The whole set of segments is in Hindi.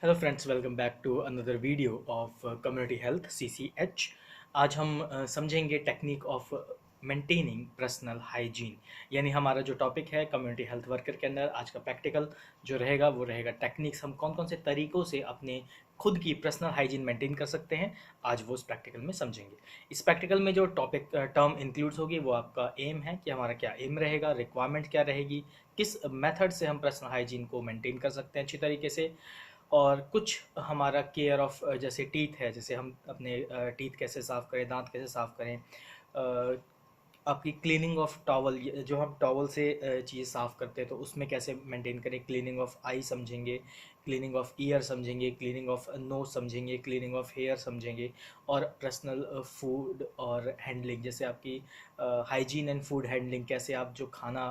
Hello friends, welcome back to another video of community health CCH। आज हम समझेंगे technique of maintaining personal hygiene. यानी हमारा जो टॉपिक है कम्युनिटी हेल्थ वर्कर के अंदर आज का प्रैक्टिकल जो रहेगा वो रहेगा टेक्निक्स। हम कौन कौन से तरीक़ों से अपने खुद की पर्सनल हाइजीन मेंटेन कर सकते हैं, आज वो उस प्रैक्टिकल में समझेंगे। इस प्रैक्टिकल में जो टॉपिक टर्म इंक्लूड्स होगी वो आपका एम है कि हमारा क्या एम रहेगा, रिक्वायरमेंट क्या रहेगी, किस मेथड से हम पर्सनल हाइजीन को मेंटेन कर सकते हैं अच्छी तरीके से, और कुछ हमारा केयर ऑफ जैसे टीथ है, जैसे हम अपने टीथ कैसे साफ़ करें, दांत कैसे साफ़ करें, आपकी क्लीनिंग ऑफ टॉवल, जो हम टॉवल से चीज़ साफ़ करते हैं तो उसमें कैसे मेंटेन करें, क्लीनिंग ऑफ आई समझेंगे, क्लीनिंग ऑफ ईयर समझेंगे, क्लीनिंग ऑफ नोज समझेंगे, क्लीनिंग ऑफ हेयर समझेंगे, और पर्सनल फूड और हैंडलिंग, जैसे आपकी हाइजीन एंड फूड हैंडलिंग, कैसे आप जो खाना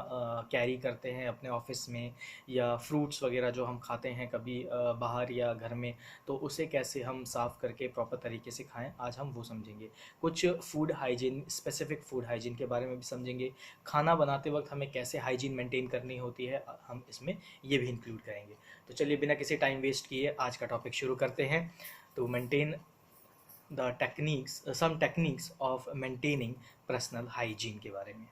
कैरी करते हैं अपने ऑफिस में, या फ्रूट्स वगैरह जो हम खाते हैं कभी बाहर या घर में, तो उसे कैसे हम साफ़ करके प्रॉपर तरीके से खाएं, आज हम वो समझेंगे। कुछ food hygiene, specific food hygiene के बारे में भी समझेंगे। खाना बनाते वक्त हमें कैसे हाइजीन मेंटेन करनी होती है, हम इसमें ये भी इंक्लूड करेंगे। तो चलिए बिना किसी टाइम वेस्ट किए आज का टॉपिक शुरू करते हैं। तो maintain the techniques, some techniques of maintaining personal hygiene के बारे में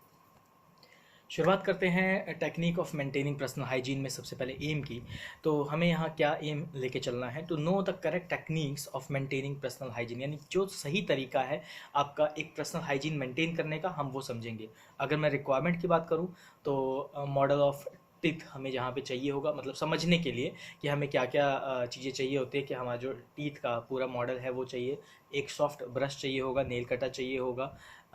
शुरुआत करते हैं। Technique of maintaining personal hygiene में सबसे पहले एम की, तो हमें यहाँ क्या एम लेके चलना है, to know the correct techniques of maintaining personal hygiene, यानी जो सही तरीका है आपका एक पर्सनल हाइजीन मेंटेन करने का, हम वो समझेंगे। अगर मैं रिक्वायरमेंट की बात करूँ तो मॉडल ऑफ टिथ हमें जहाँ पे चाहिए होगा, मतलब समझने के लिए कि हमें क्या क्या चीज़ें चाहिए होती है, कि हमारा जो टीथ का पूरा मॉडल है वो चाहिए। एक सॉफ्ट ब्रश चाहिए होगा, नेल कटर चाहिए होगा,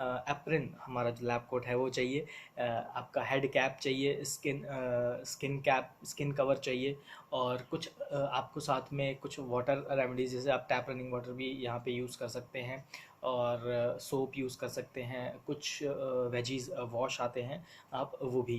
एप्रिन हमारा जो लैब कोट है वो चाहिए, आपका हेड कैप चाहिए, स्किन कैप, स्किन कवर चाहिए, और कुछ आपको साथ में कुछ वाटर रेमेडीज, जैसे आप टैप रनिंग वाटर भी यहाँ पे यूज़ कर सकते हैं, और सोप यूज़ कर सकते हैं, कुछ वेजीज वॉश आते हैं, आप वो भी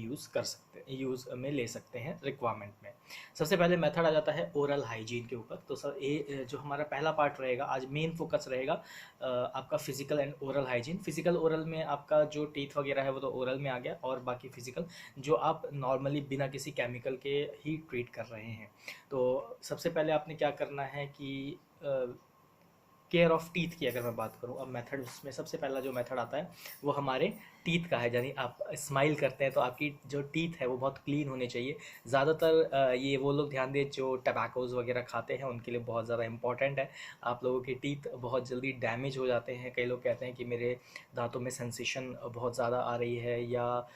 यूज़ में ले सकते हैं रिक्वायरमेंट में। सबसे पहले मेथड आ जाता है ओरल हाइजीन के ऊपर। तो सर ये जो हमारा पहला पार्ट रहेगा, आज मेन फोकस रहेगा आपका physical and oral hygiene. Physical oral में आपका जो टीथ वगैरह है वो तो ओरल में आ गया, और बाकी फिजिकल जो आप नॉर्मली बिना किसी केमिकल के ही ट्रीट कर रहे हैं। तो सबसे पहले आपने क्या करना है कि केयर ऑफ टीथ की अगर मैं बात करूं, अब मेथड उसमें सबसे पहला जो मेथड आता है वो हमारे टीथ का है। यानी आप स्माइल करते हैं तो आपकी जो टीथ है वो बहुत क्लीन होने चाहिए। ज़्यादातर ये वो लोग ध्यान दें जो टबैकोज़ वगैरह खाते हैं, उनके लिए बहुत ज़्यादा इंपॉर्टेंट है। आप लोगों के टीथ बहुत जल्दी डैमेज हो जाते हैं। कई लोग कहते हैं कि मेरे दांतों में सेंसेशन बहुत ज़्यादा आ रही है, या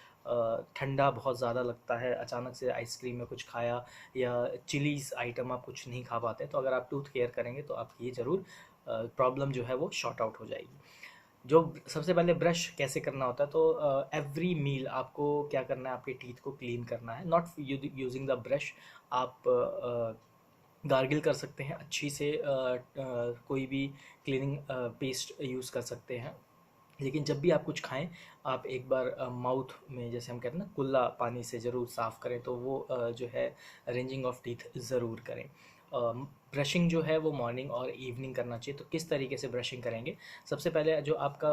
ठंडा बहुत ज़्यादा लगता है, अचानक से आइसक्रीम में कुछ खाया, या चिलीज़ आइटम आप कुछ नहीं खा पाते। तो अगर आप टूथ केयर करेंगे तो आप ये ज़रूर प्रॉब्लम जो है वो शॉर्ट आउट हो जाएगी। जो सबसे पहले ब्रश कैसे करना होता है, तो एवरी मील आपको क्या करना है, आपके टीथ को क्लीन करना है, नॉट यूजिंग द ब्रश। आप गार्गिल कर सकते हैं अच्छी से, कोई भी क्लीनिंग पेस्ट यूज़ कर सकते हैं। लेकिन जब भी आप कुछ खाएं, आप एक बार माउथ में, जैसे हम कहते हैं ना, कुल्ला पानी से ज़रूर साफ़ करें। तो वो जो है रिंजिंग ऑफ टीथ ज़रूर करें। ब्रशिंग जो है वो मॉर्निंग और इवनिंग करना चाहिए। तो किस तरीके से ब्रशिंग करेंगे, सबसे पहले जो आपका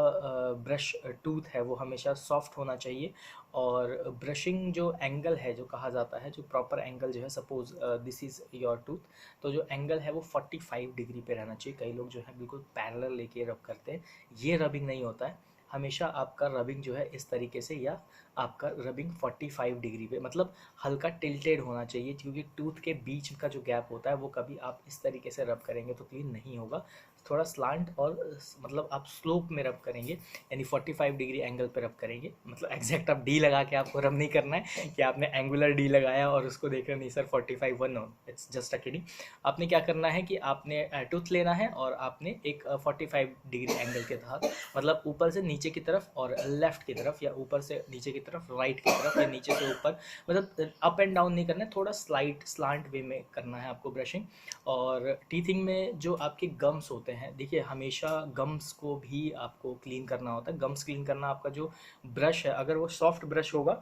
ब्रश टूथ है वो हमेशा सॉफ्ट होना चाहिए, और ब्रशिंग जो एंगल है, जो कहा जाता है, जो प्रॉपर एंगल जो है, suppose this is your tooth, तो जो एंगल है वो 45 डिग्री पे रहना चाहिए। कई लोग जो है बिल्कुल पैरेलल लेके रब करते हैं, ये रबिंग नहीं होता है। हमेशा आपका रबिंग जो है इस तरीके से, या आपका रबिंग 45 डिग्री पे, मतलब हल्का टिल्टेड होना चाहिए, क्योंकि टूथ के बीच का जो गैप होता है वो कभी आप इस तरीके से रब करेंगे तो क्लीन नहीं होगा। थोड़ा स्लांट और मतलब आप स्लोप में रब करेंगे, यानी 45 डिग्री एंगल पे रब करेंगे। मतलब एग्जैक्ट आप डी लगा के आपको रब नहीं करना है कि आपने एंगुलर डी लगाया और उसको देख रहे नहीं sir 45 one, no, it's just a kidding. आपने क्या करना है कि आपने टूथ लेना है, और आपने एक 45 डिग्री एंगल के तहत, मतलब ऊपर से नीचे की तरफ और लेफ्ट की तरफ, या ऊपर से नीचे की तरफ, राइट की तरफ, या नीचे से ऊपर, मतलब अप एंड डाउन नहीं करना है, थोड़ा स्लांट वे में करना है आपको ब्रशिंग। और टीथिंग में जो आपके गम्स होते हैं, देखिए हमेशा गम्स को भी आपको क्लीन करना होता है। गम्स क्लीन करना, आपका जो ब्रश है अगर वो सॉफ्ट ब्रश होगा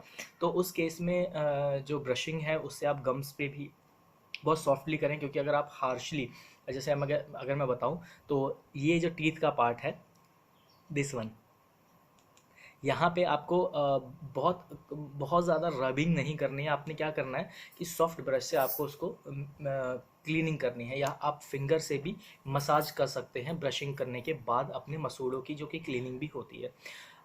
तो उस केस में जो ब्रशिंग है उससे आप गम्स पे भी बहुत सॉफ्टली करें, क्योंकि अगर आप हार्शली, जैसे हम अगर मैं बताऊं, तो ये जो टीथ का पार्ट है, दिस वन, यहाँ पे आपको बहुत बहुत ज़्यादा रबिंग नहीं करनी है। आपने क्या करना है कि सॉफ्ट ब्रश से आपको उसको क्लीनिंग करनी है, या आप फिंगर से भी मसाज कर सकते हैं ब्रशिंग करने के बाद अपने मसूड़ों की, जो कि क्लीनिंग भी होती है।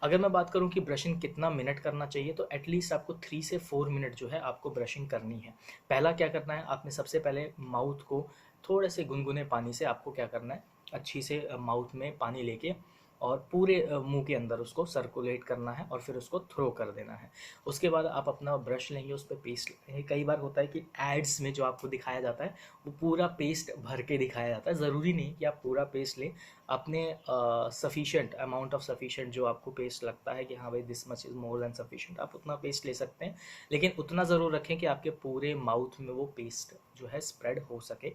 अगर मैं बात करूं कि ब्रशिंग कितना मिनट करना चाहिए, तो एटलीस्ट आपको 3 से 4 मिनट जो है आपको ब्रशिंग करनी है। पहला क्या करना है, आपने सबसे पहले माउथ को थोड़े से गुनगुने पानी से आपको क्या करना है, अच्छी से माउथ में पानी लेके और पूरे मुंह के अंदर उसको सर्कुलेट करना है और फिर उसको थ्रो कर देना है। उसके बाद आप अपना ब्रश लेंगे, उस पर पेस्ट लेंगे। कई बार होता है कि एड्स में जो आपको दिखाया जाता है वो पूरा पेस्ट भर के दिखाया जाता है, ज़रूरी नहीं कि आप पूरा पेस्ट लें। अपने सफिशिएंट अमाउंट ऑफ सफिशिएंट जो आपको पेस्ट लगता है कि हाँ भाई this much is more than sufficient, आप उतना पेस्ट ले सकते हैं। लेकिन उतना ज़रूर रखें कि आपके पूरे माउथ में वो पेस्ट जो है स्प्रेड हो सके।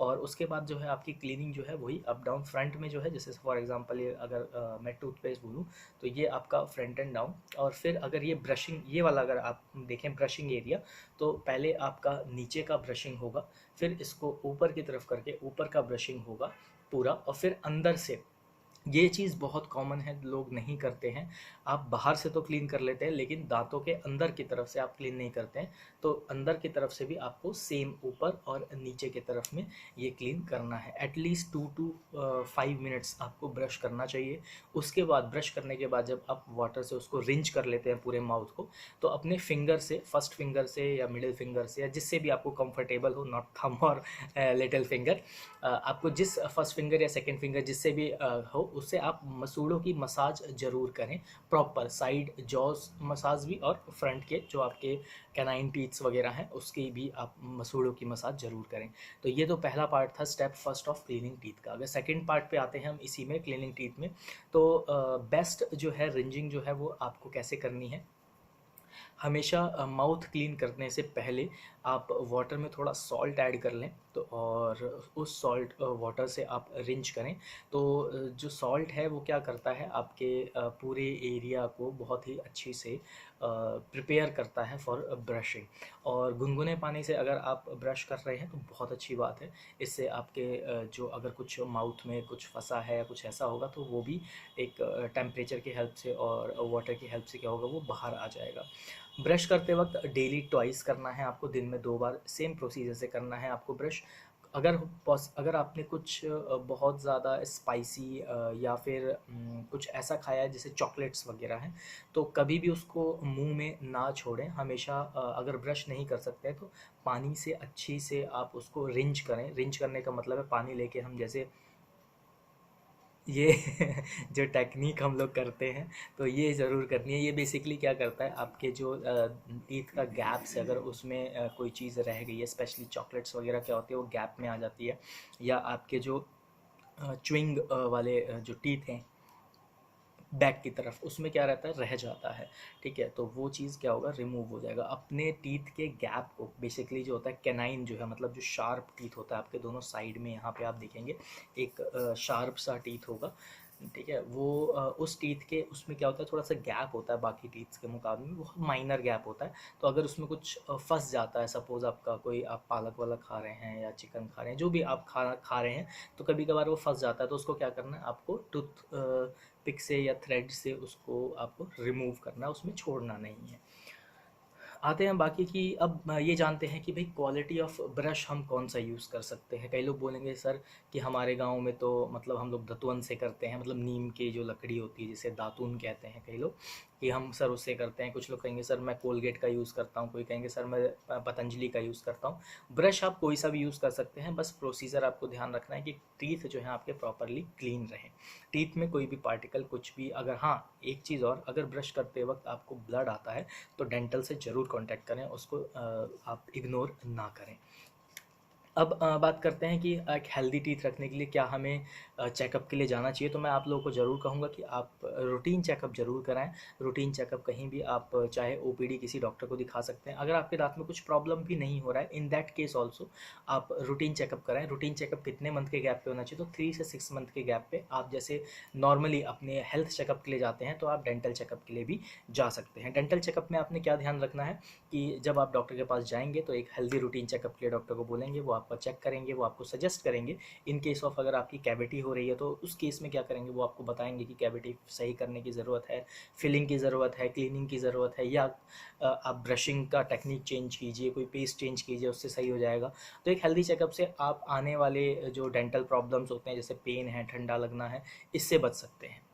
और उसके बाद जो है आपकी क्लीनिंग जो है वही अप डाउन फ्रंट में जो है, जैसे फॉर एग्जांपल ये अगर मैं टूथपेस्ट बोलूँ तो ये आपका फ्रंट एंड डाउन। और फिर अगर ये ब्रशिंग, ये वाला अगर आप देखें ब्रशिंग एरिया, तो पहले आपका नीचे का ब्रशिंग होगा, फिर इसको ऊपर की तरफ करके ऊपर का ब्रशिंग होगा पूरा, और फिर अंदर से। ये चीज़ बहुत कॉमन है, लोग नहीं करते हैं। आप बाहर से तो क्लीन कर लेते हैं, लेकिन दांतों के अंदर की तरफ से आप क्लीन नहीं करते हैं। तो अंदर की तरफ से भी आपको सेम ऊपर और नीचे की तरफ में ये क्लीन करना है। एटलीस्ट 2 to 5 मिनट्स आपको ब्रश करना चाहिए। उसके बाद ब्रश करने के बाद जब आप वाटर से उसको रिंच कर लेते हैं पूरे माउथ को, तो अपने फिंगर से, फर्स्ट फिंगर से या मिडिल फिंगर से या जिससे भी आपको कंफर्टेबल हो, नॉट थंब और लिटिल फिंगर, आपको जिस फर्स्ट फिंगर या सेकंड फिंगर जिससे भी हो, उससे आप मसूड़ों की मसाज ज़रूर करें। प्रॉपर साइड जॉज मसाज भी, और फ्रंट के जो आपके कैनाइन टीथ्स वगैरह हैं उसकी भी आप मसूड़ों की मसाज ज़रूर करें। तो ये तो पहला पार्ट था, step first of cleaning teeth का। अगर सेकंड पार्ट पे आते हैं हम इसी में, क्लीनिंग टीथ में, तो बेस्ट जो है रिंजिंग जो है वो आपको कैसे करनी है। हमेशा माउथ क्लीन करने से पहले आप वाटर में थोड़ा सॉल्ट ऐड कर लें, तो और उस सॉल्ट वाटर से आप रिंच करें। तो जो सॉल्ट है वो क्या करता है, आपके पूरे एरिया को बहुत ही अच्छी से प्रिपेयर करता है फॉर ब्रशिंग। और गुनगुने पानी से अगर आप ब्रश कर रहे हैं तो बहुत अच्छी बात है। इससे आपके जो अगर कुछ माउथ में कुछ फंसा है या कुछ ऐसा होगा तो वो भी एक टेम्परेचर की हेल्प से और वाटर की हेल्प से क्या होगा, वो बाहर आ जाएगा। ब्रश करते वक्त डेली ट्वाइस करना है आपको, दिन में 2 बार सेम प्रोसीजर से करना है आपको ब्रश। अगर आपने कुछ बहुत ज़्यादा स्पाइसी या फिर कुछ ऐसा खाया है जैसे चॉकलेट्स वगैरह हैं, तो कभी भी उसको मुंह में ना छोड़ें। हमेशा अगर ब्रश नहीं कर सकते हैं तो पानी से अच्छी से आप उसको रिंच करें। रिंच करने का मतलब है पानी लेके हम जैसे ये जो टेक्निक हम लोग करते हैं, तो ये ज़रूर करनी है। ये बेसिकली क्या करता है, आपके जो टीथ का गैप्स है, अगर उसमें कोई चीज़ रह गई है, स्पेशली चॉकलेट्स वगैरह क्या होती है वो गैप में आ जाती है, या आपके जो च्युइंग वाले जो टीथ हैं बैक की तरफ, उसमें क्या रहता है, रह जाता है। ठीक है, तो वो चीज़ क्या होगा, रिमूव हो जाएगा। अपने टीथ के गैप को, बेसिकली जो होता है कैनाइन जो है, मतलब जो शार्प टीथ होता है आपके दोनों साइड में, यहाँ पे आप देखेंगे एक शार्प सा टीथ होगा। ठीक है, वो उस टीथ के उसमें क्या होता है, थोड़ा सा गैप होता है बाकी टीथ्स के मुकाबले में, बहुत माइनर गैप होता है। तो अगर उसमें कुछ फंस जाता है, सपोज़ आपका कोई, आप पालक वाला खा रहे हैं या चिकन खा रहे हैं, जो भी आप खाना खा रहे हैं, तो कभी कभार वो फंस जाता है, तो उसको क्या करना है, आपको टूथ पिक से या थ्रेड से उसको आपको रिमूव करना है, उसमें छोड़ना नहीं है। आते हैं बाकी की, अब ये जानते हैं कि भाई क्वालिटी ऑफ ब्रश हम कौन सा यूज़ कर सकते हैं। कई लोग बोलेंगे सर कि हमारे गांव में तो मतलब हम लोग दतवन से करते हैं, मतलब नीम की जो लकड़ी होती है जिसे दातून कहते हैं कई लोग, कि हम सर उससे करते हैं। कुछ लोग कहेंगे सर मैं कोलगेट का यूज़ करता हूँ, कोई कहेंगे सर मैं पतंजलि का यूज़ करता हूँ। ब्रश आप कोई सा भी यूज़ कर सकते हैं, बस प्रोसीजर आपको ध्यान रखना है कि टीथ जो है आपके प्रॉपरली क्लीन रहें। टीथ में कोई भी पार्टिकल कुछ भी, अगर, हाँ एक चीज़ और, अगर ब्रश करते वक्त आपको ब्लड आता है तो डेंटल से ज़रूर कांटेक्ट करें, उसको आप इग्नोर ना करें। अब बात करते हैं कि एक हेल्दी टीथ रखने के लिए क्या हमें चेकअप के लिए जाना चाहिए। तो मैं आप लोगों को ज़रूर कहूँगा कि आप रूटीन चेकअप ज़रूर कराएं। रूटीन चेकअप कहीं भी आप चाहे ओपीडी किसी डॉक्टर को दिखा सकते हैं। अगर आपके दांत में कुछ प्रॉब्लम भी नहीं हो रहा है, इन दैट केस ऑल्सो आप रूटीन चेकअप कराएं। रूटीन चेकअप कितने मंथ के गैप पे होना चाहिए, तो 3 से 6 मंथ के गैप पे आप जैसे नॉर्मली अपने हेल्थ चेकअप के लिए जाते हैं, तो आप डेंटल चेकअप के लिए भी जा सकते हैं। डेंटल चेकअप में आपने क्या ध्यान रखना है कि जब आप डॉक्टर के पास जाएंगे तो एक हेल्दी रूटीन चेकअप के लिए डॉक्टर को बोलेंगे, वो आप चेक करेंगे, वो आपको सजेस्ट करेंगे। इन केस ऑफ अगर आपकी कैविटी हो रही है तो उस केस में क्या करेंगे, वो आपको बताएंगे कि कैविटी सही करने की ज़रूरत है, फिलिंग की ज़रूरत है, क्लीनिंग की ज़रूरत है, या आप ब्रशिंग का टेक्निक चेंज कीजिए, कोई पेस्ट चेंज कीजिए, उससे सही हो जाएगा। तो एक हेल्दी चेकअप से आप आने वाले जो डेंटल प्रॉब्लम्स होते हैं, जैसे पेन है, ठंडा लगना है, इससे बच सकते हैं।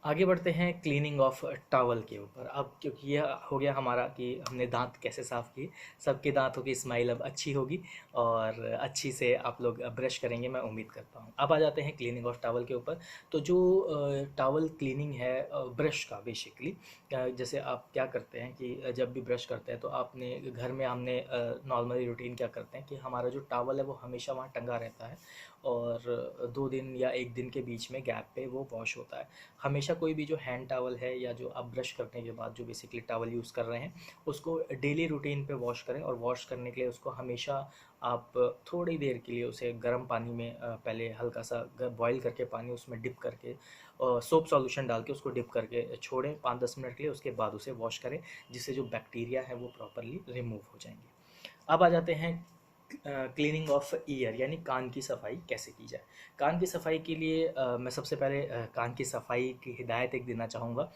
आगे बढ़ते हैं क्लीनिंग ऑफ टॉवल के ऊपर। अब क्योंकि यह हो गया हमारा कि हमने दांत कैसे साफ़ किए, सबके दांतों की स्माइल अब अच्छी होगी और अच्छी से आप लोग ब्रश करेंगे, मैं उम्मीद करता हूँ। अब आ जाते हैं क्लीनिंग ऑफ टॉवल के ऊपर। तो जो टॉवल क्लीनिंग है ब्रश का बेसिकली, जैसे आप क्या करते हैं कि जब भी ब्रश करते हैं तो आपने घर में हमने नॉर्मली रूटीन क्या करते हैं कि हमारा जो टॉवल है वो हमेशा वहाँ टंगा रहता है और 2 दिन या 1 दिन के बीच में गैप पे वो वॉश होता है। हमेशा कोई भी जो हैंड टॉवल है या जो आप ब्रश करने के बाद जो बेसिकली टॉवल यूज़ कर रहे हैं, उसको डेली रूटीन पे वॉश करें, और वॉश करने के लिए उसको हमेशा आप थोड़ी देर के लिए उसे गर्म पानी में पहले हल्का सा बॉईल करके पानी उसमें डिप करके सोप सॉल्यूशन डाल के उसको डिप करके छोड़ें 5-10 मिनट के लिए, उसके बाद उसे वॉश करें, जिससे जो बैक्टीरिया है वो प्रॉपरली रिमूव हो जाएंगे। अब आ जाते हैं क्लीनिंग ऑफ ईयर, यानी कान की सफाई कैसे की जाए। कान की सफाई के लिए मैं सबसे पहले कान की सफाई की हिदायत एक देना चाहूँगा।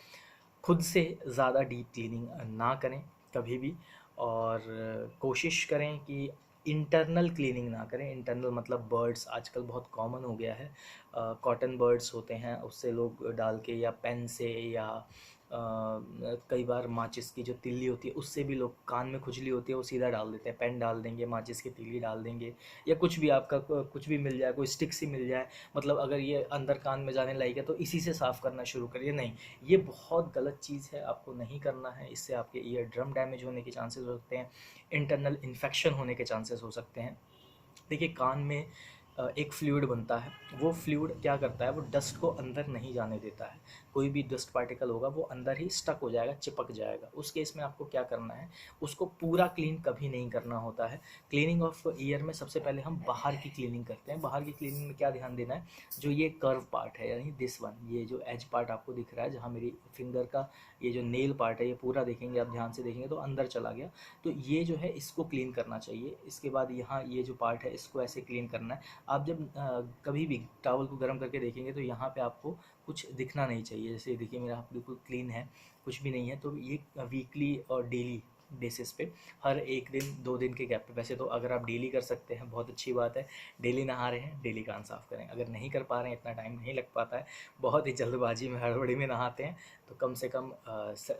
खुद से ज़्यादा डीप क्लीनिंग ना करें कभी भी, और कोशिश करें कि इंटरनल क्लीनिंग ना करें। इंटरनल मतलब बर्ड्स आजकल बहुत कॉमन हो गया है, कॉटन बर्ड्स होते हैं, उससे लोग डाल के, या पेन से, या कई बार माचिस की जो तिल्ली होती है उससे भी लोग, कान में खुजली होती है वो सीधा डाल देते हैं, पेन डाल देंगे, माचिस की तिल्ली डाल देंगे, या कुछ भी आपका कुछ भी मिल जाए, कोई स्टिक सी मिल जाए, मतलब अगर ये अंदर कान में जाने लायक है तो इसी से साफ़ करना शुरू करिए। नहीं, ये बहुत गलत चीज़ है, आपको नहीं करना है। इससे आपके ईयर ड्रम डैमेज होने के चांसेस हो सकते हैं, इंटरनल इन्फेक्शन होने के चांसेस हो सकते हैं। देखिए, कान में एक फ्लूइड बनता है, वो फ्लूइड क्या करता है, वो डस्ट को अंदर नहीं जाने देता है। कोई भी डस्ट पार्टिकल होगा वो अंदर ही स्टक हो जाएगा, चिपक जाएगा। उस केस में आपको क्या करना है, उसको पूरा क्लीन कभी नहीं करना होता है। क्लीनिंग ऑफ ईयर में सबसे पहले हम बाहर की क्लीनिंग करते हैं। बाहर की क्लीनिंग में क्या ध्यान देना है, जो ये कर्व पार्ट है, यानी दिस वन, ये जो एज पार्ट आपको दिख रहा है, जहाँ मेरी फिंगर का ये जो नेल पार्ट है, ये पूरा देखेंगे आप, ध्यान से देखेंगे तो अंदर चला गया, तो ये जो है इसको क्लीन करना चाहिए। इसके बाद यहाँ ये जो पार्ट है इसको ऐसे क्लीन करना है। आप जब कभी भी टॉवल को गर्म करके देखेंगे तो यहाँ पे आपको कुछ दिखना नहीं चाहिए। जैसे देखिए मेरा हाथ बिल्कुल क्लीन है, कुछ भी नहीं है। तो ये वीकली और डेली बेसिस पे, हर 1 दिन 2 दिन के गैप पे, वैसे तो अगर आप डेली कर सकते हैं बहुत अच्छी बात है, डेली नहा रहे हैं डेली कान साफ़ करें। अगर नहीं कर पा रहे हैं, इतना टाइम नहीं लग पाता है, बहुत ही जल्दबाजी में हड़बड़ी में नहाते हैं, तो कम से कम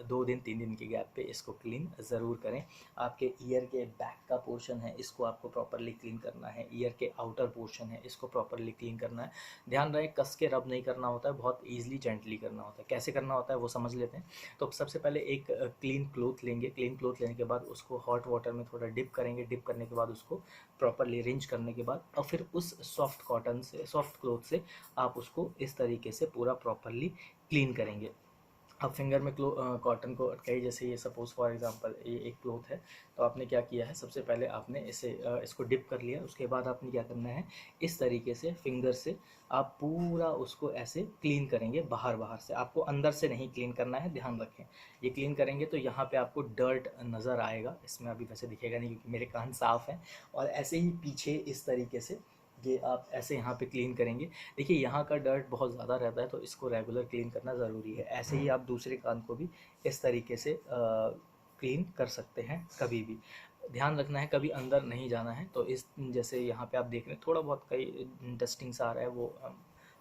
2 दिन 3 दिन के गैप पे इसको क्लीन ज़रूर करें। आपके ईयर के बैक का पोर्शन है, इसको आपको प्रॉपरली क्लीन करना है। ईयर के आउटर पोर्शन है, इसको प्रॉपरली क्लीन करना है। ध्यान रहे, कस के रब नहीं करना होता है, बहुत ईजिली जेंटली करना होता है। कैसे करना होता है वो समझ लेते हैं। तो सबसे पहले एक क्लीन क्लोथ लेंगे, क्लीन क्लोथ लेने के बाद उसको हॉट वाटर में थोड़ा डिप करेंगे, डिप करने के बाद उसको प्रॉपरली रिंच करने के बाद, और फिर उस सॉफ्ट कॉटन से, सॉफ्ट क्लोथ से आप उसको इस तरीके से पूरा प्रॉपरली क्लीन करेंगे। आप फिंगर में कॉटन को अटकाइए। जैसे ये सपोज़ फॉर एग्जांपल ये एक क्लोथ है, तो आपने क्या किया है, सबसे पहले आपने इसे इसको डिप कर लिया। उसके बाद आपने क्या करना है, इस तरीके से फिंगर से आप पूरा उसको ऐसे क्लीन करेंगे। बाहर बाहर से, आपको अंदर से नहीं क्लीन करना है, ध्यान रखें। ये क्लीन करेंगे तो यहाँ पे आपको डर्ट नज़र आएगा, इसमें अभी वैसे दिखेगा नहीं क्योंकि मेरे कान साफ़ हैं। और ऐसे ही पीछे इस तरीके से ये आप ऐसे यहाँ पे क्लीन करेंगे। देखिए, यहाँ का डर्ट बहुत ज़्यादा रहता है, तो इसको रेगुलर क्लीन करना ज़रूरी है। ऐसे ही आप दूसरे कान को भी इस तरीके से क्लीन कर सकते हैं। कभी भी ध्यान रखना है, कभी अंदर नहीं जाना है। तो इस, जैसे यहाँ पे आप देख रहे हैं थोड़ा बहुत कई डस्टिंग सा आ रहा है, वो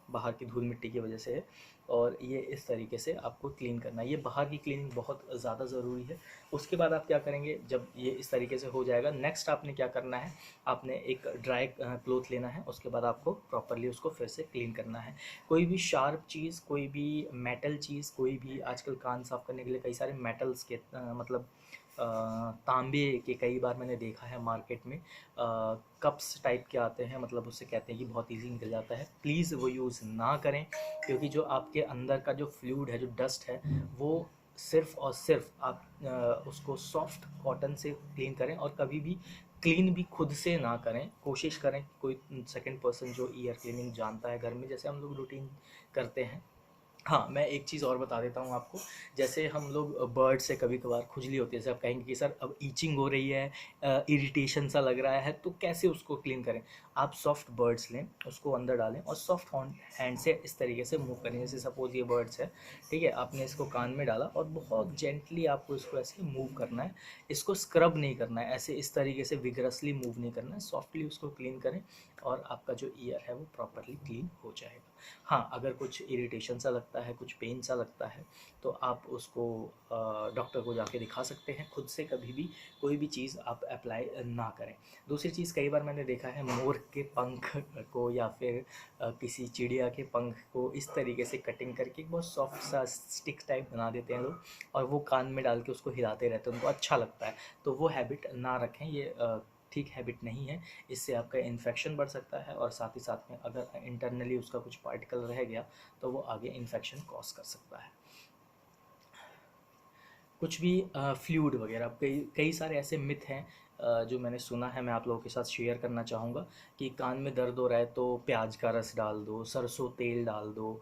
बाहर की धूल मिट्टी की वजह से है। और ये इस तरीके से आपको क्लीन करना है। ये बाहर की क्लीनिंग बहुत ज़्यादा ज़रूरी है। उसके बाद आप क्या करेंगे, जब ये इस तरीके से हो जाएगा, नेक्स्ट आपने क्या करना है, आपने एक ड्राई क्लोथ लेना है। उसके बाद आपको प्रॉपरली उसको फिर से क्लीन करना है। कोई भी शार्प चीज़, कोई भी मेटल चीज़, कोई भी, आजकल कान साफ़ करने के लिए कई सारे मेटल्स के मतलब तांबे के, कई बार मैंने देखा है मार्केट में कप्स टाइप के आते हैं, मतलब उससे कहते हैं कि बहुत इजी निकल जाता है। प्लीज़ वो यूज़ ना करें, क्योंकि जो आपके अंदर का जो फ्लूइड है, जो डस्ट है, वो सिर्फ़ और सिर्फ आप उसको सॉफ्ट कॉटन से क्लीन करें। और कभी भी क्लीन भी खुद से ना करें, कोशिश करें कोई सेकंड पर्सन जो ईयर क्लीनिंग जानता है घर में, जैसे हम लोग रूटीन करते हैं, हाँ, मैं एक चीज़ और बता देता हूँ आपको। जैसे हम लोग बर्ड से कभी-कभार खुजली होती है, जैसे आप कहेंगे कि सर अब इचिंग हो रही है, इरिटेशन सा लग रहा है, तो कैसे उसको क्लीन करें? आप सॉफ्ट बर्ड्स लें, उसको अंदर डालें और सॉफ्ट हॉन हैंड से इस तरीके से मूव करें। जैसे सपोज़ ये बर्ड्स है, ठीक है? आपने इसको कान में डाला और बहुत जेंटली आपको इसको ऐसे मूव करना है। इसको स्क्रब नहीं करना है, ऐसे इस तरीके से विगरसली मूव नहीं करना है, सॉफ्टली उसको क्लीन करें और आपका जो ईयर है वो प्रॉपर्ली क्लीन हो जाएगा। हाँ, अगर कुछ इरिटेशन सा लगता है, कुछ पेन सा लगता है, तो आप उसको डॉक्टर को जाके दिखा सकते हैं। खुद से कभी भी कोई भी चीज़ आप अप्लाई ना करें। दूसरी चीज़, कई बार मैंने देखा है मोर के पंख को या फिर किसी चिड़िया के पंख को इस तरीके से कटिंग करके एक बहुत सॉफ्ट सा स्टिक टाइप बना देते हैं लोग और वो कान में डाल के उसको हिलाते रहते हैं, उनको अच्छा लगता है। तो वो हैबिट ना रखें, ये ठीक हैबिट नहीं है। इससे आपका इन्फेक्शन बढ़ सकता है और साथ ही साथ में अगर इंटरनली उसका कुछ पार्टिकल रह गया तो वो आगे इन्फेक्शन कॉज कर सकता है। कुछ भी फ्लूइड वगैरह, कई कई सारे ऐसे मिथ हैं जो मैंने सुना है, मैं आप लोगों के साथ शेयर करना चाहूँगा। कि कान में दर्द हो रहा है तो प्याज का रस डाल दो, सरसों तेल डाल दो,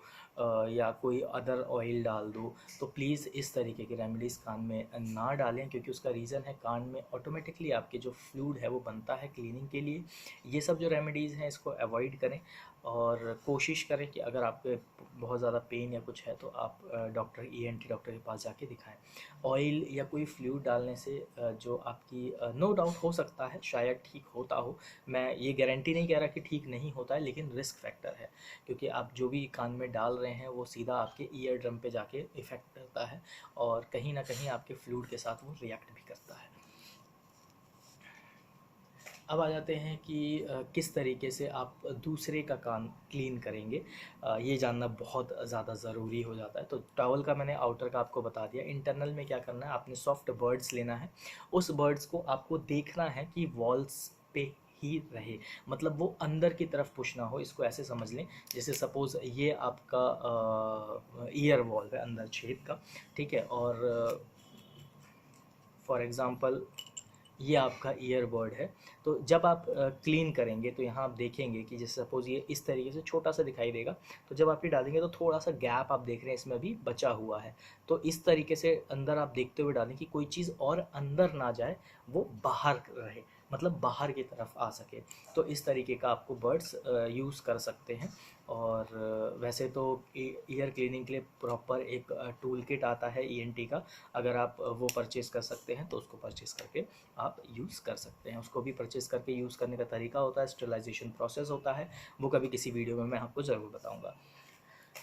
या कोई अदर ऑयल डाल दो। तो प्लीज़ इस तरीके की रेमेडीज़ कान में ना डालें, क्योंकि उसका रीज़न है कान में ऑटोमेटिकली आपके जो फ्लूइड है वो बनता है क्लीनिंग के लिए। ये सब जो रेमेडीज़ हैं इसको अवॉइड करें और कोशिश करें कि अगर आपके बहुत ज़्यादा पेन या कुछ है तो आप डॉक्टर ईएनटी डॉक्टर के पास जाके दिखाएं। ऑयल या कोई फ्लूइड डालने से जो आपकी नो डाउट हो सकता है शायद ठीक होता हो, मैं ये गारंटी नहीं कह रहा कि ठीक नहीं होता है, लेकिन रिस्क फैक्टर है। क्योंकि आप जो भी कान में डाल रहे हैं वो सीधा आपके ईयर ड्रम पे जाके इफ़ेक्ट करता है और कहीं ना कहीं आपके फ्लूइड के साथ वो रिएक्ट भी करता है। अब आ जाते हैं कि किस तरीके से आप दूसरे का कान क्लीन करेंगे। ये जानना बहुत ज़्यादा ज़रूरी हो जाता है। तो टॉवल का मैंने आउटर का आपको बता दिया। इंटरनल में क्या करना है, आपने सॉफ्ट बर्ड्स लेना है। उस बर्ड्स को आपको देखना है कि वॉल्स पे ही रहे, मतलब वो अंदर की तरफ पुश ना हो। इसको ऐसे समझ लें, जैसे सपोज़ ये आपका ईयर वॉल है अंदर छेद का, ठीक है? और फॉर एग्ज़ाम्पल ये आपका ईयरबड है। तो जब आप क्लीन करेंगे तो यहाँ आप देखेंगे कि जैसे सपोज़ ये इस तरीके से छोटा सा दिखाई देगा, तो जब आप ये डालेंगे तो थोड़ा सा गैप आप देख रहे हैं इसमें अभी बचा हुआ है। तो इस तरीके से अंदर आप देखते हुए डालें कि कोई चीज़ और अंदर ना जाए, वो बाहर रहे, मतलब बाहर की तरफ आ सके। तो इस तरीके का आपको बर्ड्स यूज़ कर सकते हैं। और वैसे तो ईयर क्लीनिंग के लिए प्रॉपर एक टूल किट आता है ईएनटी का। अगर आप वो परचेज़ कर सकते हैं तो उसको परचेज़ करके आप यूज़ कर सकते हैं। उसको भी परचेज़ करके यूज़ करने का तरीका होता है, स्टरलाइजेशन प्रोसेस होता है, वो कभी किसी वीडियो में मैं आपको ज़रूर बताऊंगा।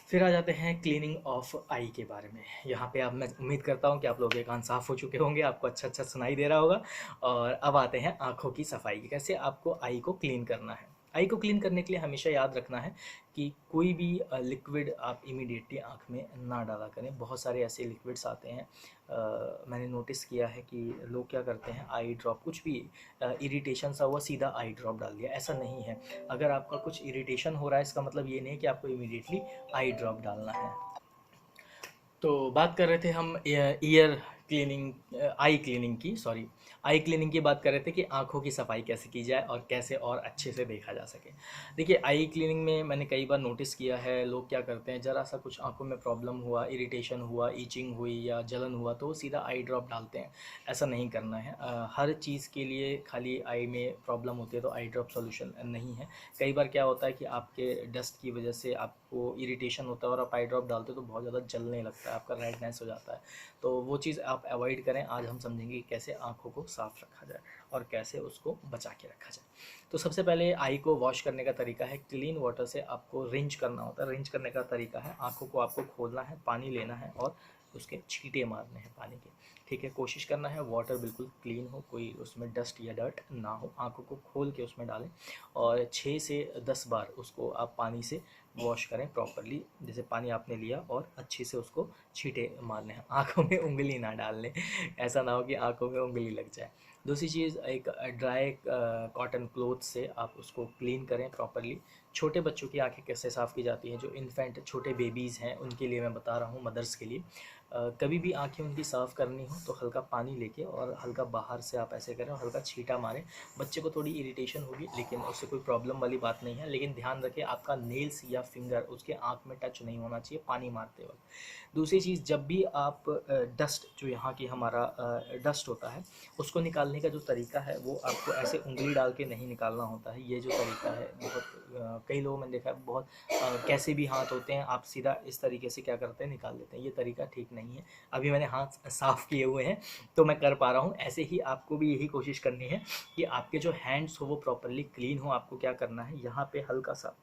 फिर आ जाते हैं क्लीनिंग ऑफ आई के बारे में। यहाँ पे अब मैं उम्मीद करता हूँ कि आप लोगों के कान साफ़ हो चुके होंगे, आपको अच्छा अच्छा सुनाई दे रहा होगा। और अब आते हैं आँखों की सफाई की, कैसे आपको आई को क्लीन करना है। आई को क्लीन करने के लिए हमेशा याद रखना है कि कोई भी लिक्विड आप इमीडिएटली आँख में ना डाला करें। बहुत सारे ऐसे लिक्विड्स आते हैं, मैंने नोटिस किया है कि लोग क्या करते हैं, आई ड्रॉप कुछ भी इरिटेशन सा हुआ सीधा आई ड्रॉप डाल दिया। ऐसा नहीं है। अगर आपका कुछ इरिटेशन हो रहा है इसका मतलब ये नहीं है कि आपको इमीडिएटली आई ड्रॉप डालना है। तो बात कर रहे थे हम ईयर क्लीनिंग, आई क्लीनिंग की, सॉरी, आई क्लीनिंग की बात कर रहे थे कि आँखों की सफाई कैसे की जाए और कैसे और अच्छे से देखा जा सके। देखिए, आई क्लीनिंग में मैंने कई बार नोटिस किया है, लोग क्या करते हैं, ज़रा सा कुछ आँखों में प्रॉब्लम हुआ, इरिटेशन हुआ, ईचिंग हुई या जलन हुआ तो वो सीधा आई ड्रॉप डालते हैं। ऐसा नहीं करना है। हर चीज़ के लिए खाली आई में प्रॉब्लम होती है तो आई ड्रॉप सोल्यूशन नहीं है। कई बार क्या होता है कि आपके डस्ट की वजह से आपको इरिटेशन होता है और आप आई ड्रॉप डालते हो तो बहुत ज़्यादा जलने लगता है, आपका रेडनेस हो जाता है। तो वो चीज़ आप अवॉइड करें। आज हम समझेंगे कि कैसे आँखों को साफ़ रखा जाए और कैसे उसको बचा के रखा जाए। तो सबसे पहले आई को वॉश करने का तरीका है, क्लीन वाटर से आपको रिंच करना होता है। रिंच करने का तरीका है, आँखों को आपको खोलना है, पानी लेना है और उसके छींटे मारने हैं पानी के, ठीक है? कोशिश करना है वाटर बिल्कुल क्लीन हो, कोई उसमें डस्ट या डर्ट ना हो। आँखों को खोल के उसमें डालें और 6 से 10 बार उसको आप पानी से वॉश करें प्रॉपरली। जैसे पानी आपने लिया और अच्छे से उसको छींटे मारने हैं, आँखों में उंगली ना डाल लें। ऐसा ना हो कि आँखों में उंगली लग जाए। दूसरी चीज़, एक ड्राई कॉटन क्लोथ से आप उसको क्लीन करें प्रॉपरली। छोटे बच्चों की आंखें कैसे साफ़ की जाती हैं, जो इन्फेंट छोटे बेबीज़ हैं उनके लिए मैं बता रहा हूँ, मदर्स के लिए। कभी भी आंखें उनकी साफ़ करनी हो तो हल्का पानी लेके और हल्का बाहर से आप ऐसे करें और हल्का छींटा मारें। बच्चे को थोड़ी इरिटेशन होगी लेकिन उससे कोई प्रॉब्लम वाली बात नहीं है, लेकिन ध्यान रखें आपका नेल्स या फिंगर उसके आँख में टच नहीं होना चाहिए पानी मारते वक्त। दूसरी चीज़, जब भी आप डस्ट जो यहाँ की हमारा डस्ट होता है उसको निकालने का जो तरीका है वो आपको ऐसे उंगली डाल के नहीं निकालना होता है। ये जो तरीका है बहुत कई लोगों मैंने देखा है, बहुत कैसे भी हाथ होते हैं, आप सीधा इस तरीके से क्या करते हैं निकाल लेते हैं। ये तरीका ठीक नहीं है। अभी मैंने हाथ साफ़ किए हुए हैं तो मैं कर पा रहा हूँ। ऐसे ही आपको भी यही कोशिश करनी है कि आपके जो हैंड्स हो वो प्रॉपरली क्लीन हो। आपको क्या करना है, यहाँ पे हल्का सा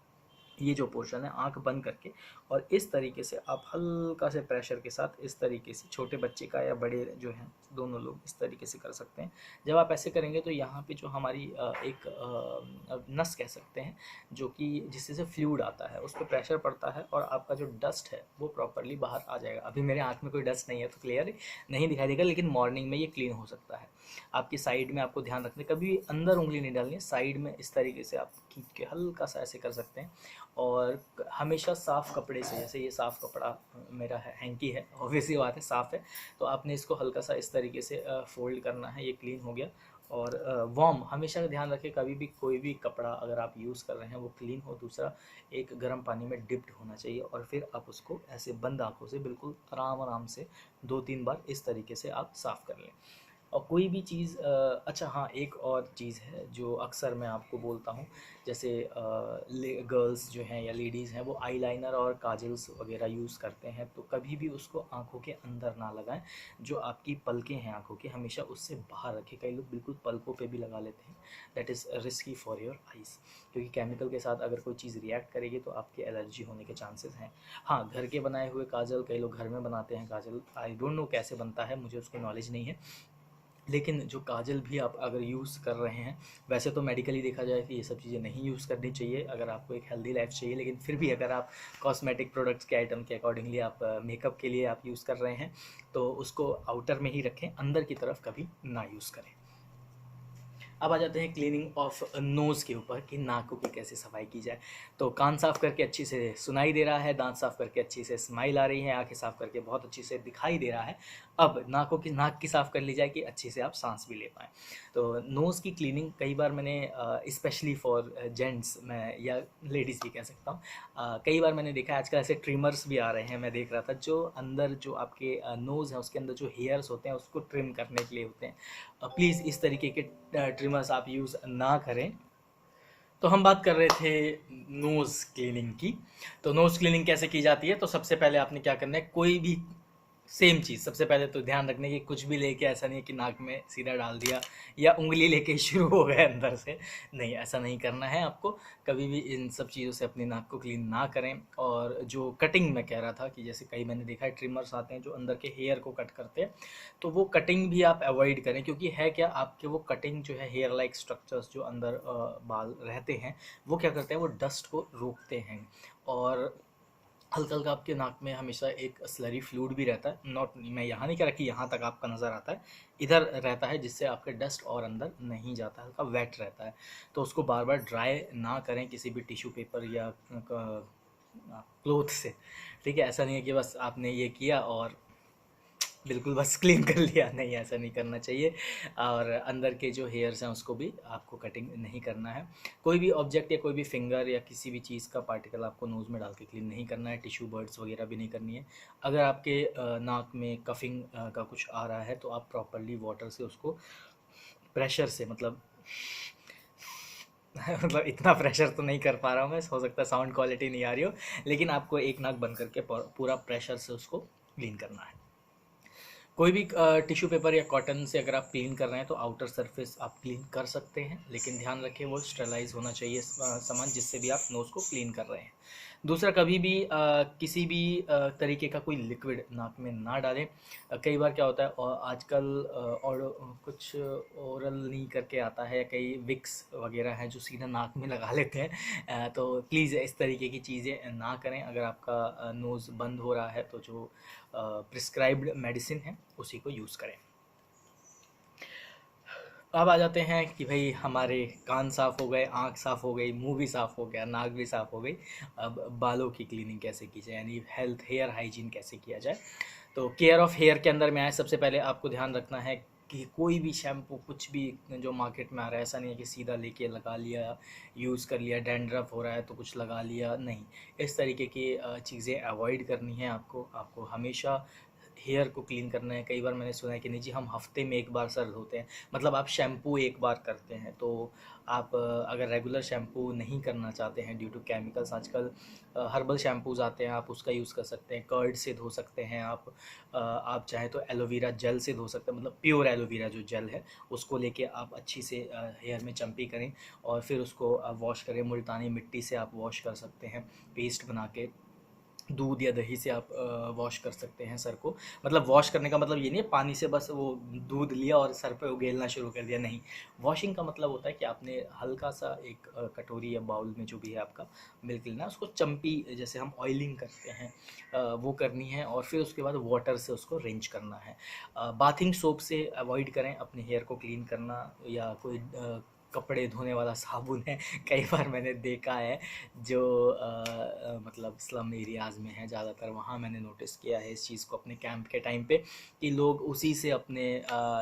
ये जो पोर्शन है आंख बंद करके और इस तरीके से आप हल्का से प्रेशर के साथ इस तरीके से, छोटे बच्चे का या बड़े जो हैं दोनों लोग इस तरीके से कर सकते हैं। जब आप ऐसे करेंगे तो यहाँ पे जो हमारी एक नस कह सकते हैं जो कि जिससे से फ्लूइड आता है उस पर प्रेशर पड़ता है और आपका जो डस्ट है वो प्रॉपरली बाहर आ जाएगा। अभी मेरे आँख में कोई डस्ट नहीं है तो क्लियर नहीं दिखाई देगा, लेकिन मॉर्निंग में ये क्लीन हो सकता है। आपकी साइड में आपको ध्यान रखना, कभी अंदर उंगली नहीं डालनी है, साइड में इस तरीके से आप खींच के हल्का सा ऐसे कर सकते हैं। और हमेशा साफ़ कपड़े से, जैसे ये साफ़ कपड़ा मेरा है, हैंकी है, ऑब्वियसली बात है साफ़ है, तो आपने इसको हल्का सा इस तरीके से फोल्ड करना है। ये क्लीन हो गया। और वार्म हमेशा ध्यान रखें, कभी भी कोई भी कपड़ा अगर आप यूज़ कर रहे हैं वो क्लीन हो। दूसरा, एक गर्म पानी में डिप्ड होना चाहिए और फिर आप उसको ऐसे बंद आँखों से बिल्कुल आराम आराम से 2-3 बार इस तरीके से आप साफ़ कर लें। और कोई भी चीज़ अच्छा हाँ, एक और चीज़ है जो अक्सर मैं आपको बोलता हूँ, जैसे गर्ल्स जो हैं या लेडीज़ हैं वो आईलाइनर और काजल्स वगैरह यूज़ करते हैं, तो कभी भी उसको आँखों के अंदर ना लगाएं। जो आपकी पलकें हैं आँखों की, हमेशा उससे बाहर रखें। कई लोग बिल्कुल पलकों पे भी लगा लेते हैं, that is risky for your eyes, क्योंकि केमिकल के साथ अगर कोई चीज़ रिएक्ट करेगी तो आपकी एलर्जी होने के चांसेस हैं। हाँ, घर के बनाए हुए काजल, कई लोग घर में बनाते हैं काजल, आई डोंट नो कैसे बनता है, मुझे उसकी नॉलेज नहीं है। लेकिन जो काजल भी आप अगर यूज़ कर रहे हैं, वैसे तो मेडिकली देखा जाए कि ये सब चीज़ें नहीं यूज़ करनी चाहिए अगर आपको एक हेल्दी लाइफ चाहिए, लेकिन फिर भी अगर आप कॉस्मेटिक प्रोडक्ट्स के आइटम के अकॉर्डिंगली आप मेकअप के लिए आप यूज़ कर रहे हैं तो उसको आउटर में ही रखें, अंदर की तरफ कभी ना यूज़ करें। अब आ जाते हैं क्लीनिंग ऑफ नोज़ के ऊपर कि नाकों की कैसे सफाई की जाए। तो कान साफ़ करके अच्छी से सुनाई दे रहा है, दांत साफ़ करके अच्छी से स्माइल आ रही है, आंखें साफ़ करके बहुत अच्छी से दिखाई दे रहा है। अब नाक की साफ़ कर ली जाए कि अच्छे से आप सांस भी ले पाएँ। तो नोज़ की क्लीनिंग कई बार मैंने स्पेशली फॉर जेंट्स, मैं या लेडीज़ भी कह सकता हूँ, कई बार मैंने देखा है आजकल ऐसे ट्रिमर्स भी आ रहे हैं। मैं देख रहा था जो अंदर जो आपके नोज़ है उसके अंदर जो हेयर्स होते हैं उसको ट्रिम करने के लिए होते हैं। प्लीज़ इस तरीके के ट्रिमर्स आप यूज़ ना करें। तो हम बात कर रहे थे नोज़ क्लीनिंग की। तो नोज़ क्लीनिंग कैसे की जाती है, तो सबसे पहले आपने क्या करना है, कोई भी सेम चीज़, सबसे पहले तो ध्यान रखने की कुछ भी लेके ऐसा नहीं है कि नाक में सीधा डाल दिया या उंगली लेके शुरू हो गए अंदर से, नहीं, ऐसा नहीं करना है आपको। कभी भी इन सब चीज़ों से अपनी नाक को क्लीन ना करें। और जो कटिंग मैं कह रहा था कि जैसे कई मैंने देखा है ट्रिमर्स आते हैं जो अंदर के हेयर को कट करते हैं, तो वो कटिंग भी आप अवॉइड करें, क्योंकि है क्या, आपके वो कटिंग जो है, हेयर लाइक स्ट्रक्चर्स जो अंदर बाल रहते हैं वो क्या करते हैं, वो डस्ट को रोकते हैं। और हल्का हल्का आपके नाक में हमेशा एक स्लरी फ्लूइड भी रहता है, नॉट, मैं यहाँ नहीं कह रहा कि यहाँ तक आपका नज़र आता है, इधर रहता है, जिससे आपके डस्ट और अंदर नहीं जाता, हल्का वेट रहता है। तो उसको बार बार ड्राई ना करें किसी भी टिश्यू पेपर या क्लोथ से, ठीक है। ऐसा नहीं है कि बस आपने ये किया और बिल्कुल बस क्लीन कर लिया, नहीं, ऐसा नहीं करना चाहिए। और अंदर के जो हेयर्स हैं उसको भी आपको कटिंग नहीं करना है। कोई भी ऑब्जेक्ट या कोई भी फिंगर या किसी भी चीज़ का पार्टिकल आपको नोज़ में डाल के क्लीन नहीं करना है। टिश्यू बर्ड्स वगैरह भी नहीं करनी है। अगर आपके नाक में कफिंग का कुछ आ रहा है तो आप प्रॉपरली वाटर से उसको प्रेशर से, मतलब मतलब इतना प्रेशर तो नहीं कर पा रहा हूँ मैं, हो सकता है साउंड क्वालिटी नहीं आ रही हो, लेकिन आपको एक नाक बंद करके पूरा प्रेशर से उसको क्लीन करना है। कोई भी टिश्यू पेपर या कॉटन से अगर आप क्लीन कर रहे हैं तो आउटर सरफेस आप क्लीन कर सकते हैं, लेकिन ध्यान रखें वो स्टरलाइज होना चाहिए सामान जिससे भी आप नोज़ को क्लीन कर रहे हैं। दूसरा, कभी भी किसी भी तरीके का कोई लिक्विड नाक में ना डालें। कई बार क्या होता है, और आजकल और कुछ ओरल नी करके आता है, कई विक्स वगैरह हैं जो सीधा नाक में लगा लेते हैं। तो प्लीज़ इस तरीके की चीज़ें ना करें। अगर आपका नोज़ बंद हो रहा है तो जो प्रिस्क्राइब्ड मेडिसिन है उसी को यूज़ करें। अब आ जाते हैं कि भाई हमारे कान साफ़ हो गए, आँख साफ़ हो गई, मुंह भी साफ़ हो गया, नाक भी साफ़ हो गई। अब बालों की क्लीनिंग कैसे की जाए, यानी हेयर हाइजीन कैसे किया जाए। तो केयर ऑफ़ हेयर के अंदर में आए, सबसे पहले आपको ध्यान रखना है कि कोई भी शैम्पू कुछ भी जो मार्केट में आ रहा है, ऐसा नहीं है कि सीधा लेके लगा लिया, यूज़ कर लिया, डैंड्रफ हो रहा है तो कुछ लगा लिया, नहीं। इस तरीके की चीज़ें अवॉइड करनी है आपको। आपको हमेशा हेयर को क्लीन करना है। कई बार मैंने सुना है कि नहीं जी, हम हफ्ते में एक बार सर धोते हैं, मतलब आप शैम्पू एक बार करते हैं। तो आप अगर रेगुलर शैम्पू नहीं करना चाहते हैं ड्यू टू केमिकल्स, आजकल हर्बल शैम्पूज़ आते हैं, आप उसका यूज़ कर सकते हैं। कर्ड से धो सकते हैं आप चाहें तो एलोवेरा जेल से धो सकते हैं, मतलब प्योर एलोवेरा जो जेल है उसको लेके आप अच्छी से हेयर में चम्पी करें और फिर उसको वॉश करें। मुल्तानी मिट्टी से आप वॉश कर सकते हैं, पेस्ट बना के। दूध या दही से आप वॉश कर सकते हैं सर को। मतलब वॉश करने का मतलब ये नहीं है पानी से बस वो दूध लिया और सर पे उगेलना शुरू कर दिया, नहीं। वॉशिंग का मतलब होता है कि आपने हल्का सा एक कटोरी या बाउल में जो भी है आपका मिल्क लेना है, उसको चम्पी जैसे हम ऑयलिंग करते हैं वो करनी है और फिर उसके बाद वाटर से उसको रिंच करना है। बाथिंग सोप से अवॉइड करें अपने हेयर को क्लीन करना, या कोई कपड़े धोने वाला साबुन है। कई बार मैंने देखा है जो मतलब स्लम एरियाज़ में है ज़्यादातर, वहाँ मैंने नोटिस किया है इस चीज़ को अपने कैंप के टाइम पे कि लोग उसी से अपने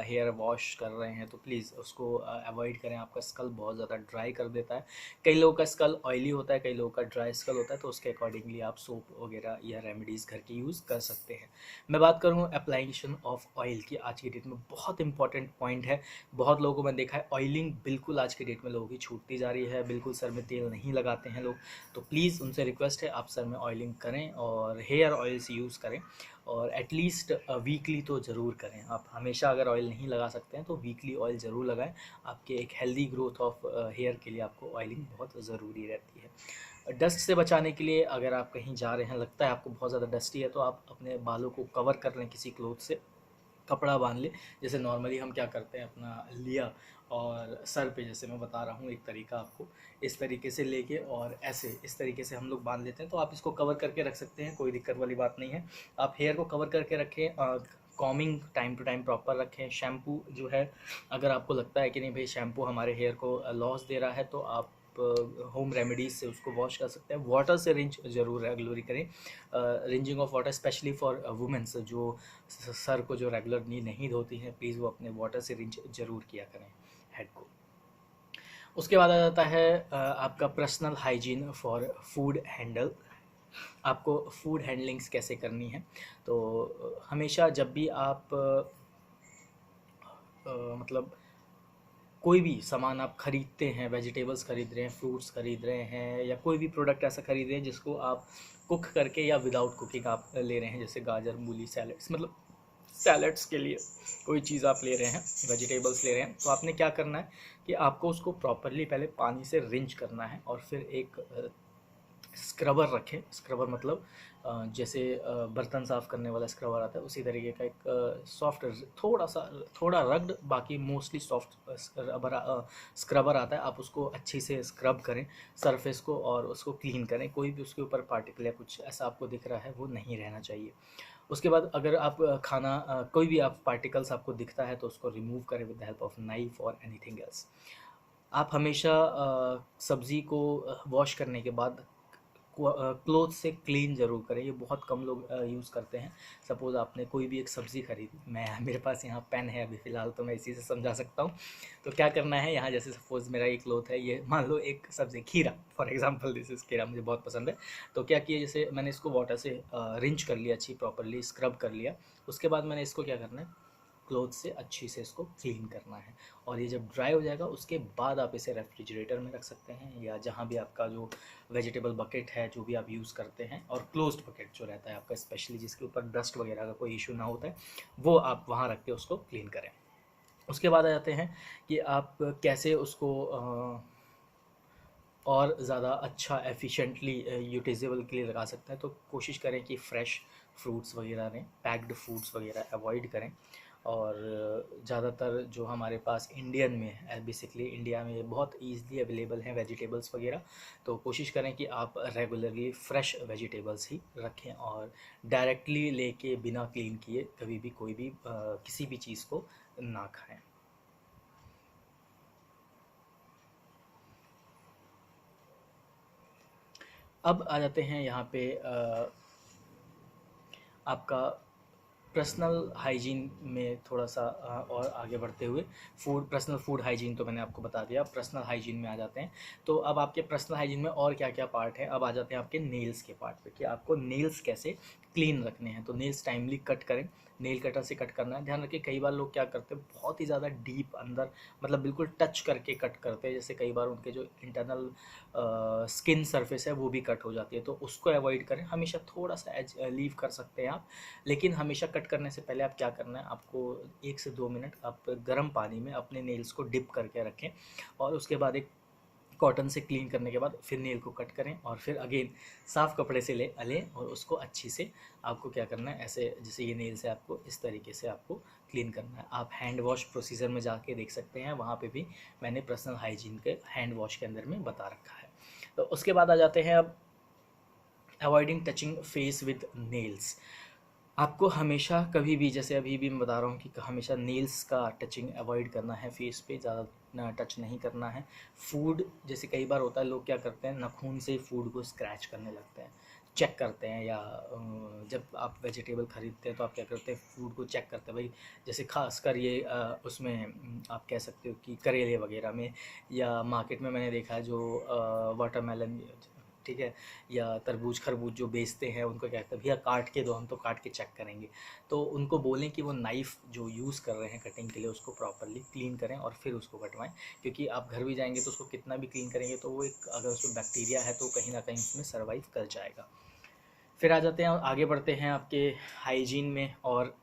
हेयर वॉश कर रहे हैं। तो प्लीज़ उसको अवॉइड करें, आपका स्कल बहुत ज़्यादा ड्राई कर देता है। कई लोगों का स्कल ऑयली होता है, कई लोगों का ड्राई स्कल होता है, तो उसके अकॉर्डिंगली आप सोप वगैरह या रेमेडीज़ घर की यूज़ कर सकते हैं। मैं बात करूँ एप्लीकेशन ऑफ ऑयल की, आज की डेट में बहुत इंपॉर्टेंट पॉइंट है। बहुत लोगों को मैंने देखा है ऑयलिंग बिल्कुल आज की डेट में लोगों की छूटती जा रही है, बिल्कुल सर में तेल नहीं लगाते हैं लोग। तो प्लीज़ उनसे रिक्वेस्ट है आप सर में ऑयलिंग करें और हेयर ऑयल्स यूज़ करें, और एटलीस्ट वीकली तो ज़रूर करें। आप हमेशा अगर ऑयल नहीं लगा सकते हैं तो वीकली ऑयल ज़रूर लगाएं। आपके एक हेल्दी ग्रोथ ऑफ हेयर के लिए आपको ऑयलिंग बहुत ज़रूरी रहती है। डस्ट से बचाने के लिए अगर आप कहीं जा रहे हैं, लगता है आपको बहुत ज़्यादा डस्टी है, तो आप अपने बालों को कवर कर लें किसी क्लोथ से, कपड़ा बांध ले। जैसे नॉर्मली हम क्या करते हैं, अपना लिया और सर पे, जैसे मैं बता रहा हूँ एक तरीका आपको, इस तरीके से लेके और ऐसे इस तरीके से हम लोग बांध लेते हैं। तो आप इसको कवर करके रख सकते हैं, कोई दिक्कत वाली बात नहीं है। आप हेयर को कवर करके रखें, combing time to time proper रखें। शैम्पू जो है, अगर आपको लगता है कि नहीं भाई शैम्पू हमारे हेयर को लॉस दे रहा है, तो आप होम रेमेडीज़ से उसको वॉश कर सकते हैं। वाटर से रिंच ज़रूर रेगुलरली करें। Rinsing of water specially for women's जो सर को जो रेगुलरली नहीं धोती हैं, प्लीज़ वो अपने वाटर से रिंच ज़रूर किया करें हेड को। उसके बाद आ जाता है आपका personal hygiene for food handle. आपको फूड हैंडलिंग्स कैसे करनी है। तो हमेशा जब भी आप मतलब कोई भी सामान आप खरीदते हैं, वेजिटेबल्स खरीद रहे हैं, फ्रूट्स खरीद रहे हैं, या कोई भी प्रोडक्ट ऐसा खरीद रहे हैं जिसको आप कुक करके या विदाउट कुकिंग आप ले रहे हैं, जैसे गाजर मूली सैलड्स, मतलब सैलड्स के लिए कोई चीज़ आप ले रहे हैं, वेजिटेबल्स ले रहे हैं, तो आपने क्या करना है कि आपको उसको प्रॉपरली पहले पानी से रिंच करना है और फिर एक स्क्रबर रखें। स्क्रबर मतलब जैसे बर्तन साफ़ करने वाला स्क्रबर आता है, उसी तरीके का एक सॉफ्ट, थोड़ा सा, थोड़ा रग्ड, बाकी मोस्टली सॉफ्ट स्क्रबर आता है। आप उसको अच्छी से स्क्रब करें सरफेस को और उसको क्लीन करें। कोई भी उसके ऊपर पार्टिकल या कुछ ऐसा आपको दिख रहा है वो नहीं रहना चाहिए। उसके बाद अगर आप खाना कोई भी आप पार्टिकल्स आपको दिखता है तो उसको रिमूव करें with the help of knife और एनीथिंग एल्स। आप हमेशा सब्ज़ी को वॉश करने के बाद क्लोथ से क्लीन ज़रूर करें। ये बहुत कम लोग यूज़ करते हैं। सपोज़ आपने कोई भी एक सब्ज़ी खरीदी, मैं मेरे पास यहाँ पेन है अभी फ़िलहाल, तो मैं इसी से समझा सकता हूँ। तो क्या करना है, यहाँ जैसे सपोज़ मेरा एक क्लोथ है, ये मान लो एक सब्ज़ी खीरा, फॉर एग्जांपल दिस इज़ खीरा, मुझे बहुत पसंद है। तो क्या किया, जैसे मैंने इसको वाटर से रिंच कर लिया, अच्छी प्रॉपरली स्क्रब कर लिया। उसके बाद मैंने इसको क्या करना है, क्लोथ से अच्छी से इसको क्लीन करना है। और ये जब ड्राई हो जाएगा उसके बाद आप इसे रेफ्रिजरेटर में रख सकते हैं, या जहाँ भी आपका जो वेजिटेबल बकेट है जो भी आप यूज़ करते हैं, और क्लोज्ड बकेट जो रहता है आपका, स्पेशली जिसके ऊपर डस्ट वगैरह का कोई इशू ना होता है, वो आप वहाँ रख के उसको क्लीन करें। उसके बाद आ जाते हैं कि आप कैसे उसको और ज़्यादा अच्छा एफिशिएंटली यूटिलिजेबल के लिए लगा सकते हैं। तो कोशिश करें कि फ़्रेश फ्रूट्स वगैरह लें, पैक्ड फूड्स वगैरह अवॉइड करें। और ज़्यादातर जो हमारे पास इंडियन में है, बेसिकली इंडिया में बहुत ईज़िली अवेलेबल हैं वेजिटेबल्स वगैरह, तो कोशिश करें कि आप रेगुलरली फ़्रेश वेजिटेबल्स ही रखें और डायरेक्टली लेके बिना क्लीन किए कभी भी कोई भी किसी भी चीज़ को ना खाएं। अब आ जाते हैं यहाँ पे आपका पर्सनल हाइजीन में थोड़ा सा और आगे बढ़ते हुए, पर्सनल फूड हाइजीन तो मैंने आपको बता दिया, पर्सनल हाइजीन में आ जाते हैं। तो अब आपके पर्सनल हाइजीन में और क्या क्या पार्ट है, अब आ जाते हैं आपके नेल्स के पार्ट पे कि आपको नेल्स कैसे क्लीन रखने हैं। तो नेल्स टाइमली कट करें, नेल कटर से कट करना है। ध्यान रखिए कई बार लोग क्या करते हैं, बहुत ही ज़्यादा डीप अंदर, मतलब बिल्कुल टच करके कट करते हैं, जैसे कई बार उनके जो इंटरनल स्किन सरफेस है वो भी कट हो जाती है। तो उसको अवॉइड करें, हमेशा थोड़ा सा एज लीव कर सकते हैं आप, लेकिन हमेशा कट करने से पहले आप क्या करना है, आपको 1 से 2 मिनट आप गर्म पानी में अपने नेल्स को डिप करके रखें, और उसके बाद एक कॉटन से क्लीन करने के बाद फिर नेल को कट करें, और फिर अगेन साफ़ कपड़े से लें और उसको अच्छी से आपको क्या करना है, ऐसे जैसे ये नेल से आपको इस तरीके से आपको क्लीन करना है। आप हैंड वॉश प्रोसीजर में जाके देख सकते हैं, वहाँ पे भी मैंने पर्सनल हाइजीन के हैंड वॉश के अंदर में बता रखा है। तो उसके बाद आ जाते हैं अब avoiding touching face with nails. आपको हमेशा कभी भी, जैसे अभी भी मैं बता रहा हूँ कि हमेशा नेल्स का टचिंग अवॉइड करना है, फेस पे ज़्यादा टच नहीं करना है। फूड, जैसे कई बार होता है लोग क्या करते हैं, नाखून से फूड को स्क्रैच करने लगते हैं, चेक करते हैं, या जब आप वेजिटेबल ख़रीदते हैं तो आप क्या करते हैं, फूड को चेक करते हैं भाई। जैसे खासकर ये उसमें आप कह सकते हो कि करेले वगैरह में, या मार्केट में मैंने देखा है जो वाटरमेलन, ठीक है, या तरबूज खरबूज जो बेचते हैं, उनको क्या कहते हैं, भैया काट के दो, हम तो काट के चेक करेंगे। तो उनको बोलें कि वो नाइफ़ जो यूज़ कर रहे हैं कटिंग के लिए उसको प्रॉपरली क्लीन करें और फिर उसको कटवाएं, क्योंकि आप घर भी जाएंगे तो उसको कितना भी क्लीन करेंगे तो वो एक, अगर उसमें बैक्टीरिया है तो कहीं ना कहीं उसमें सर्वाइव कर जाएगा। फिर आ जाते हैं, आगे बढ़ते हैं आपके हाइजीन में और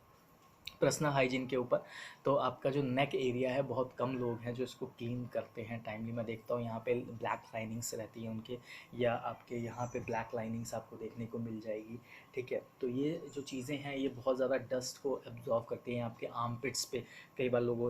पर्सनल हाइजीन के ऊपर। तो आपका जो नेक एरिया है, बहुत कम लोग हैं जो इसको क्लीन करते हैं टाइमली। मैं देखता हूँ यहाँ पे ब्लैक लाइनिंग्स रहती हैं उनके, या आपके यहाँ पे ब्लैक लाइनिंग्स आपको देखने को मिल जाएगी, ठीक है। तो ये जो चीज़ें हैं ये बहुत ज़्यादा डस्ट को एब्जॉर्व करती हैं आपके आर्म पिट्स पे। कई बार लोगों